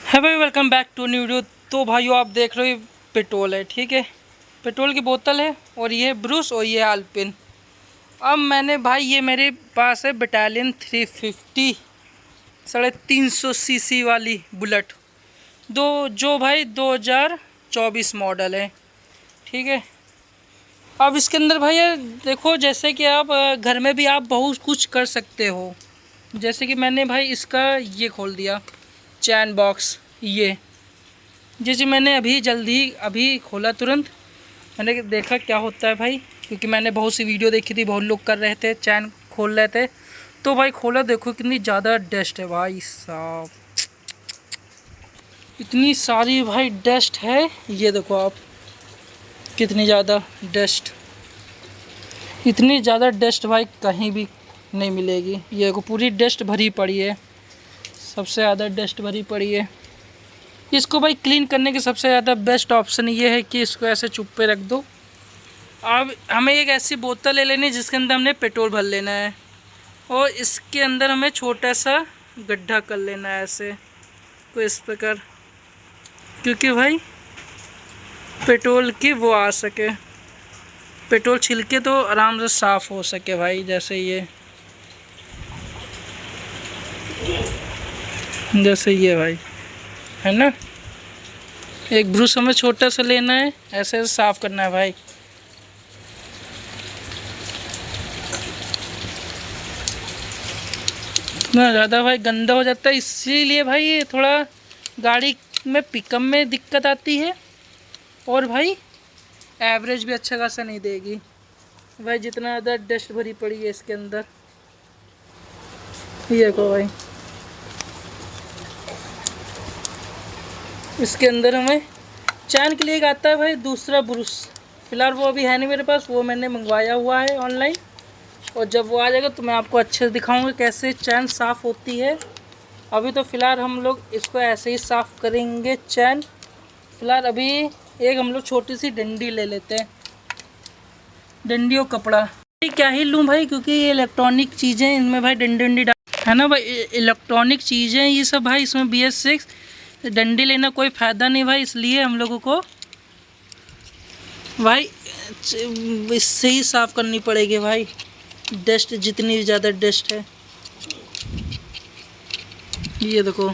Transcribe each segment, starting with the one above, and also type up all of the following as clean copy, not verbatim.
है भाई, welcome back to new video. तो भाइयों आप देख रहे हो पेट्रोल है, ठीक है, पेट्रोल की बोतल है और ये ब्रूस और ये अल्पिन। अब मैंने भाई ये मेरे पास है बटालियन 350 350 सीसी वाली बुलेट जो भाई 2024 मॉडल है, ठीक है। अब इसके अंदर भाई ये देखो, जैसे कि आप घर में भी आप बहुत कुछ कर सकते हो। जैसे कि मैंने भाई इसका ये खोल दिया चैन बॉक्स, ये जैसे मैंने अभी खोला तुरंत। मैंने देखा क्या होता है भाई, क्योंकि मैंने बहुत सी वीडियो देखी थी, बहुत लोग कर रहे थे, चैन खोल रहे थे। तो भाई खोला, देखो कितनी ज़्यादा डस्ट है भाई साहब, इतनी सारी भाई डस्ट है। ये देखो आप, कितनी ज़्यादा डस्ट, इतनी ज़्यादा डस्ट भाई कहीं भी नहीं मिलेगी। ये देखो पूरी डस्ट भरी पड़ी है, सबसे ज़्यादा डस्ट भरी पड़ी है। इसको भाई क्लीन करने की सबसे ज़्यादा बेस्ट ऑप्शन ये है कि इसको ऐसे चुप पे रख दो। अब हमें एक ऐसी बोतल ले लेनी है जिसके अंदर हमने पेट्रोल भर लेना है, और इसके अंदर हमें छोटा सा गड्ढा कर लेना है ऐसे तो इस प्रकार, क्योंकि भाई पेट्रोल की वो आ सके, पेट्रोल छिलके तो आराम से साफ़ हो सके भाई। जैसे ये भाई है ना, एक ब्रश हमें छोटा सा लेना है, ऐसे साफ़ करना है भाई। इतना ज़्यादा भाई गंदा हो जाता है, इसीलिए भाई ये थोड़ा गाड़ी में पिकअप में दिक्कत आती है, और भाई एवरेज भी अच्छा खासा नहीं देगी भाई, जितना ज़्यादा डस्ट भरी पड़ी है इसके अंदर। ये देखो भाई, इसके अंदर हमें चैन के लिए एक आता है भाई दूसरा ब्रश, फ़िलहाल वो अभी है नहीं मेरे पास, वो मैंने मंगवाया हुआ है ऑनलाइन, और जब वो आ जाएगा तो मैं आपको अच्छे से दिखाऊंगा कैसे चैन साफ़ होती है। अभी तो फ़िलहाल हम लोग इसको ऐसे ही साफ़ करेंगे चैन। फ़िलहाल अभी एक हम लोग छोटी सी डंडी ले लेते हैं, डंडी और कपड़ा। क्या ही लूँ भाई, क्योंकि ये इलेक्ट्रॉनिक चीज़ें, इनमें भाई डंडी है ना भाई, इलेक्ट्रॉनिक चीज़ें ये सब भाई, इसमें BS6 डंडी लेना कोई फ़ायदा नहीं भाई, इसलिए हम लोगों को भाई इससे ही साफ़ करनी पड़ेगी भाई, डस्ट जितनी ज़्यादा डस्ट है। ये देखो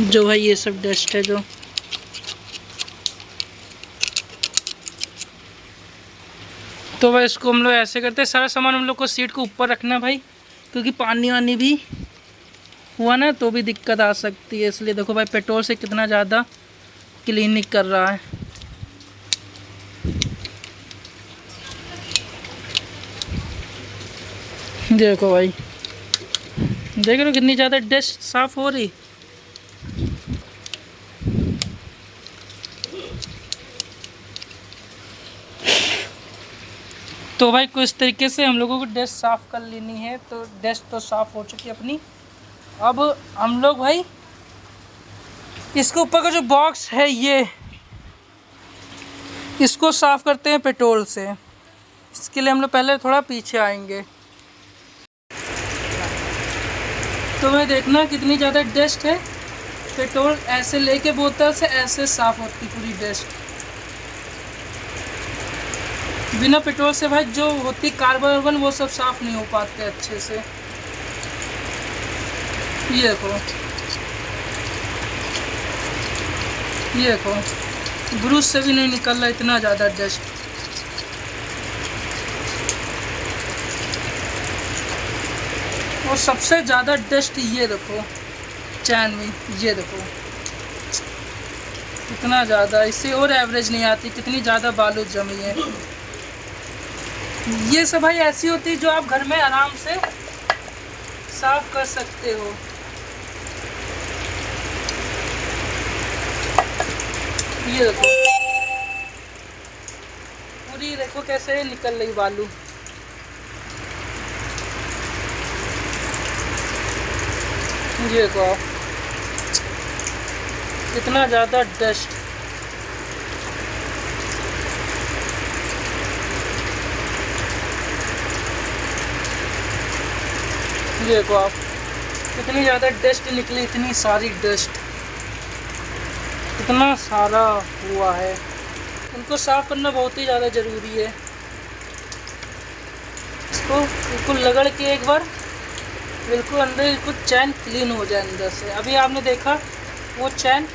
जो भाई ये सब डस्ट है जो, तो भाई इसको हम लोग ऐसे करते हैं, सारा सामान हम लोग को सीट के ऊपर रखना भाई, क्योंकि पानी वानी भी हुआ ना तो भी दिक्कत आ सकती है। इसलिए देखो भाई पेट्रोल से कितना ज़्यादा क्लीनिंग कर रहा है। देखो भाई, देख रहे हो कितनी ज़्यादा डस्ट साफ़ हो रही। तो भाई कुछ तरीके से हम लोगों को डस्ट साफ़ कर लेनी है, तो डस्ट तो साफ़ हो चुकी है अपनी। अब हम लोग भाई इसके ऊपर का जो बॉक्स है ये, इसको साफ़ करते हैं पेट्रोल से। इसके लिए हम लोग पहले थोड़ा पीछे आएंगे, तो मैं देखना कितनी ज़्यादा डस्ट है। पेट्रोल ऐसे लेके बोतल से ऐसे साफ़ होती पूरी डस्ट। बिना पेट्रोल से भाई जो होती कार्बन वो सब साफ़ नहीं हो पाते अच्छे से। ये देखो ब्रश से भी नहीं निकल रहा, इतना ज़्यादा डस्ट। और सबसे ज़्यादा डस्ट ये देखो चैन में, ये देखो कितना ज़्यादा, इससे और एवरेज नहीं आती, कितनी ज़्यादा बालू जमी है। ये सब भाई ऐसी होती है जो आप घर में आराम से साफ कर सकते हो। ये देखो पूरी, देखो कैसे निकल रही बालू। ये देखो इतना ज़्यादा डस्ट। देखो आप कितनी ज़्यादा डस्ट निकली, इतनी सारी डस्ट, इतना सारा हुआ है। इनको साफ़ करना बहुत ही ज़्यादा ज़रूरी है। इसको बिल्कुल रगड़ के एक बार बिल्कुल अंदर बिल्कुल चैन क्लीन हो जाए अंदर से। अभी आपने देखा वो चैन,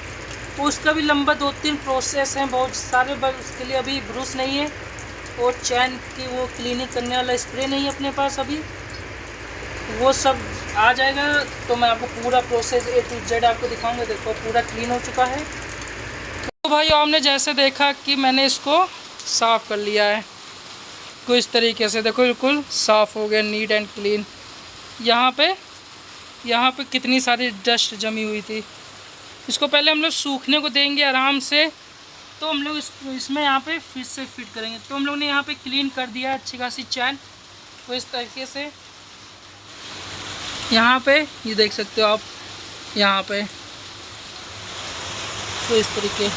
उसका भी लंबा 2-3 प्रोसेस हैं बहुत सारे, बस उसके लिए अभी ब्रश नहीं है और चैन की वो क्लीनिंग करने वाला स्प्रे नहीं है अपने पास अभी। वो सब आ जाएगा तो मैं आपको पूरा प्रोसेस A to Z आपको दिखाऊंगा। देखो पूरा क्लीन हो चुका है। तो भाई आपने जैसे देखा कि मैंने इसको साफ़ कर लिया है तो इस तरीके से देखो बिल्कुल साफ़ हो गया, नीट एंड क्लीन। यहाँ पे कितनी सारी डस्ट जमी हुई थी। इसको पहले हम लोग सूखने को देंगे आराम से, तो हम लोग इसमें यहाँ पे फिर से फिट करेंगे। तो हम लोग ने यहाँ पे क्लीन कर दिया अच्छी खासी चैन। तो इस तरीके से यहाँ पे ये देख सकते हो आप, यहाँ पे तो इस तरीके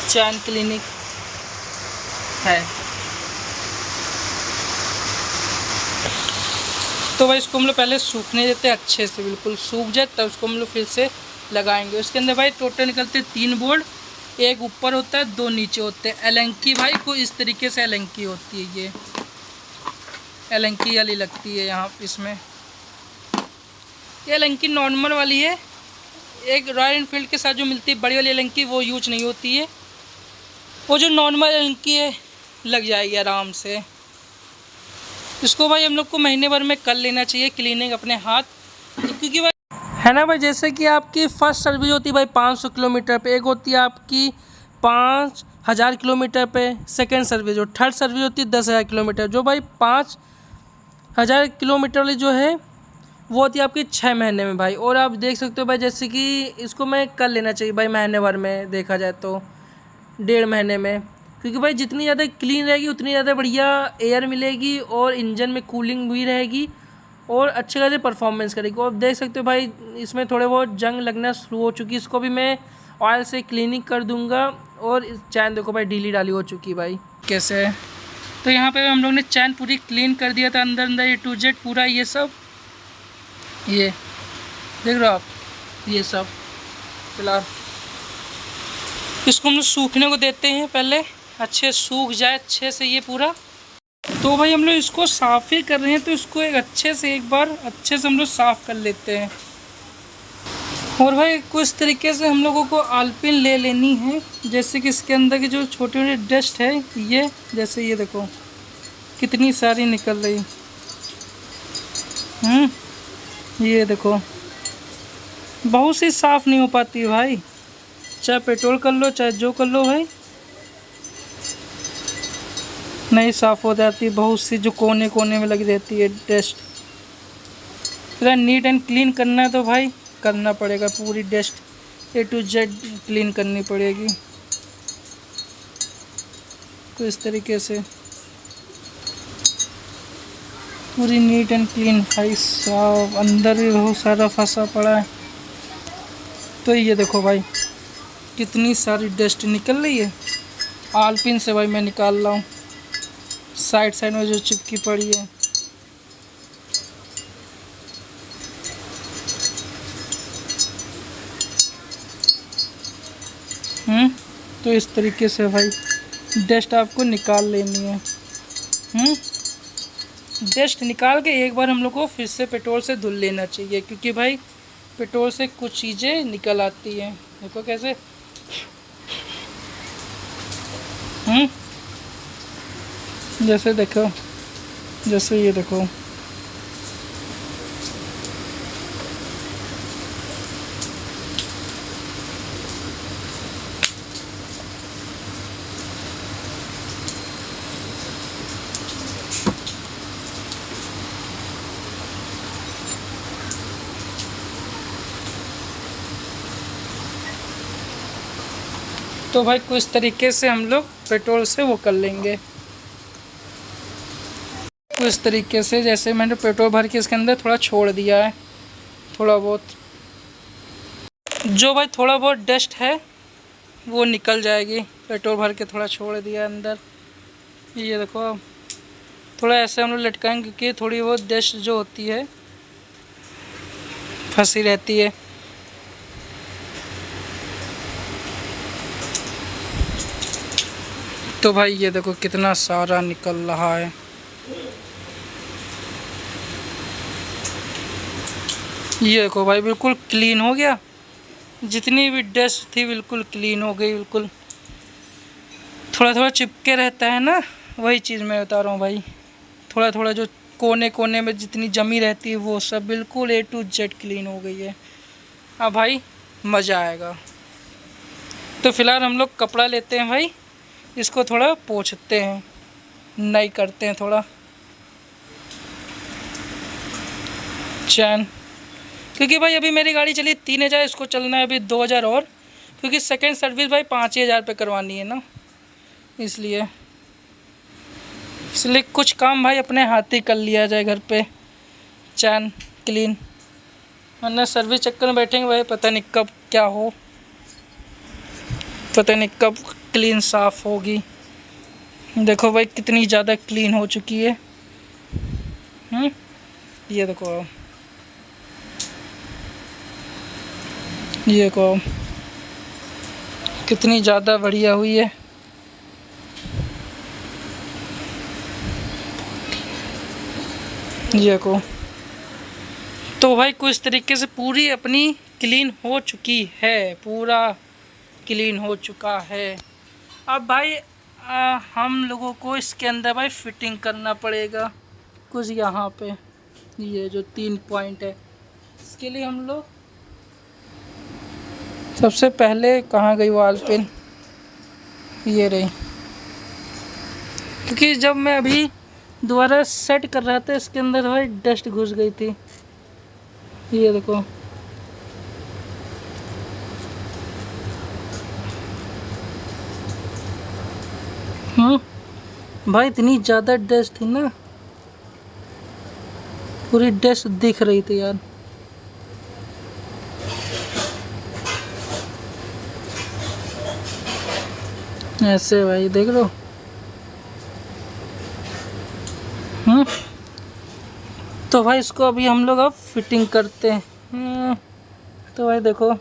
चैन क्लीनिक है। तो भाई इसको हम लोग पहले सूखने देते हैं अच्छे से, बिल्कुल सूख जाए तब उसको हम लोग फिर से लगाएंगे। उसके अंदर भाई टोटल निकलते 3 बोर्ड, एक ऊपर होता है 2 नीचे होते हैं। एलंकी भाई को इस तरीके से एलंकी होती है, ये एलंकी वाली लगती है यहाँ इसमें। ये एलंकी नॉर्मल वाली है, एक रॉयल एनफील्ड के साथ जो मिलती है बड़ी वाली एलंकी वो यूज नहीं होती है। वो जो नॉर्मल एलंकी है लग जाएगी आराम से। इसको भाई हम लोग को महीने भर में कर लेना चाहिए क्लीनिंग अपने हाथ, क्योंकि भाई है ना भाई, जैसे कि आपकी फ़र्स्ट सर्विस होती है भाई 500 किलोमीटर पे, एक होती है आपकी 5000 किलोमीटर पे सेकेंड सर्विस, और थर्ड सर्विस होती है 10,000 किलोमीटर। जो भाई 5000 किलोमीटर वाली जो है वो होती है आपकी 6 महीने में भाई। और आप देख सकते हो भाई जैसे कि इसको मैं कर लेना चाहिए भाई महीने भर में, देखा जाए तो 1.5 महीने में, क्योंकि भाई जितनी ज़्यादा क्लीन रहेगी उतनी ज़्यादा बढ़िया एयर मिलेगी और इंजन में कूलिंग भी रहेगी और अच्छे खासे परफॉर्मेंस करेगी। और देख सकते हो भाई इसमें थोड़े बहुत जंग लगना शुरू हो चुकी है, इसको भी मैं ऑयल से क्लीनिंग कर दूंगा। और इस चैन देखो भाई ढीली डाली हो चुकी भाई कैसे है। तो यहाँ पे हम लोग ने चैन पूरी क्लीन कर दिया था अंदर अंदर A to Z पूरा, ये सब ये देख रहे हो आप, ये सब फिलहाल इसको हम लोग सूखने को देते हैं, पहले अच्छे सूख जाए अच्छे से ये पूरा। तो भाई हम लोग इसको साफ़ ही कर रहे हैं तो इसको एक बार अच्छे से हम लोग साफ़ कर लेते हैं। और भाई कुछ तरीके से हम लोगों को आलपिन ले लेनी है, जैसे कि इसके अंदर की जो छोटी छोटी डस्ट है ये, जैसे ये देखो कितनी सारी निकल रही। ये देखो बहुत सी साफ़ नहीं हो पाती है भाई, चाहे पेट्रोल कर लो चाहे जो कर लो भाई नहीं साफ़ हो जाती। बहुत सी जो कोने कोने में लगी रहती है डस्ट, पूरा नीट एंड क्लीन करना है तो भाई करना पड़ेगा, पूरी dust A to Z clean करनी पड़ेगी। तो इस तरीके से पूरी नीट एंड क्लीन भाई साफ, अंदर भी बहुत सारा फंसा पड़ा है। तो ये देखो भाई कितनी सारी डस्ट निकल रही है, आलपिन से भाई मैं निकाल रहा हूँ, साइड साइड में जो चिपकी पड़ी है। तो इस तरीके से भाई डस्ट आपको निकाल लेनी है। डस्ट निकाल के एक बार हम लोग को फिर से पेट्रोल से धुल लेना चाहिए, क्योंकि भाई पेट्रोल से कुछ चीज़ें निकल आती हैं। देखो कैसे जैसे देखो, जैसे ये देखो तो भाई कुछ तरीके से हम लोग पेट्रोल से वो कर लेंगे। कुछ तरीके से जैसे मैंने पेट्रोल भर के इसके अंदर थोड़ा छोड़ दिया है, थोड़ा बहुत जो भाई थोड़ा बहुत डस्ट है वो निकल जाएगी। पेट्रोल भर के थोड़ा छोड़ दिया अंदर, ये देखो थोड़ा ऐसे हम लोग लटकाएंगे क्योंकि थोड़ी बहुत डस्ट जो होती है फंसी रहती है। तो भाई ये देखो कितना सारा निकल रहा है। ये देखो भाई बिल्कुल क्लीन हो गया, जितनी भी डस्ट थी बिल्कुल क्लीन हो गई। बिल्कुल थोड़ा थोड़ा चिपके रहता है ना, वही चीज़ मैं बता रहा हूँ भाई। थोड़ा थोड़ा जो कोने कोने में जितनी जमी रहती है वो सब बिल्कुल A to Z क्लीन हो गई है। अब भाई मज़ा आएगा। तो फिलहाल हम लोग कपड़ा लेते हैं भाई, इसको थोड़ा पोंछते हैं, नई करते हैं थोड़ा चैन, क्योंकि भाई अभी मेरी गाड़ी चली 3000, इसको चलना है अभी 2000 और, क्योंकि सेकंड सर्विस भाई 5000 पे करवानी है ना, इसलिए कुछ काम भाई अपने हाथ ही कर लिया जाए घर पे। चैन क्लीन, वरना सर्विस चक्कर में बैठेंगे भाई पता नहीं कब क्या हो, पता नहीं कब क्लीन साफ़ होगी। देखो भाई कितनी ज़्यादा क्लीन हो चुकी है। ये देखो, ये देखो कितनी ज़्यादा बढ़िया हुई है। ये देखो, तो भाई कुछ तरीके से पूरी अपनी क्लीन हो चुकी है, पूरा क्लीन हो चुका है। अब भाई हम लोगों को इसके अंदर भाई फिटिंग करना पड़ेगा कुछ यहाँ पे, ये जो 3 पॉइंट है, इसके लिए हम लोग सबसे पहले कहाँ गई वाल पिन, ये रही, क्योंकि जब मैं अभी दोबारा सेट कर रहा था इसके अंदर भाई डस्ट घुस गई थी। ये देखो, भाई इतनी ज़्यादा डस्ट थी ना, पूरी डस्ट दिख रही थी यार। ऐसे भाई देख लो। तो भाई इसको अभी हम लोग अब फिटिंग करते हैं। तो भाई देखो,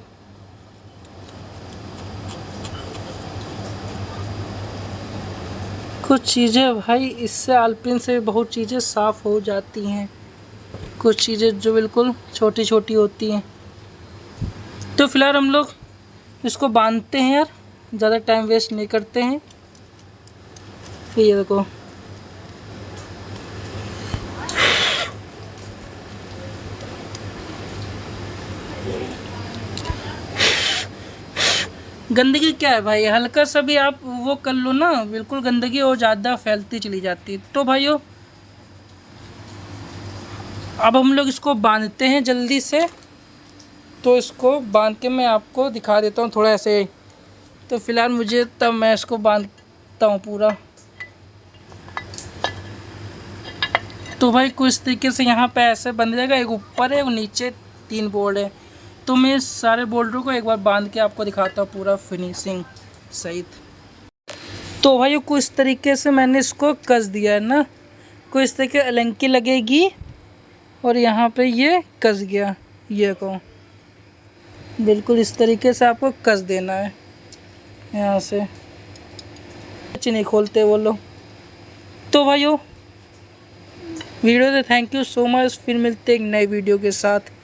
कुछ चीज़ें भाई इससे आलपिन से बहुत चीज़ें साफ़ हो जाती हैं, कुछ चीज़ें जो बिल्कुल छोटी छोटी होती हैं। तो फिलहाल हम लोग इसको बांधते हैं यार, ज़्यादा टाइम वेस्ट नहीं करते हैं। ये देखो, गंदगी क्या है भाई, हल्का सा भी आप वो कर लो ना, बिल्कुल गंदगी और ज़्यादा फैलती चली जाती है। तो भाइयों अब हम लोग इसको बांधते हैं जल्दी से। तो इसको बांध के मैं आपको दिखा देता हूँ थोड़ा ऐसे। तो फिलहाल मुझे तब मैं इसको बांधता हूँ पूरा। तो भाई कुछ तरीके से यहाँ पे ऐसे बंध जाएगा, एक ऊपर है और नीचे 3 बोल्ट है। तो मैं सारे बोल्टों को एक बार बांध के आपको दिखाता हूँ पूरा फिनिशिंग सहित। तो भाई कुछ तरीके से मैंने इसको कस दिया है ना, कुछ तरीके अलंकी लगेगी और यहाँ पे ये कस गया। ये को बिल्कुल इस तरीके से आपको कस देना है यहाँ से, अच्छी नहीं खोलते वो लोग। तो भाइयों वीडियो से थैंक यू सो मच, फिर मिलते हैं एक नई वीडियो के साथ।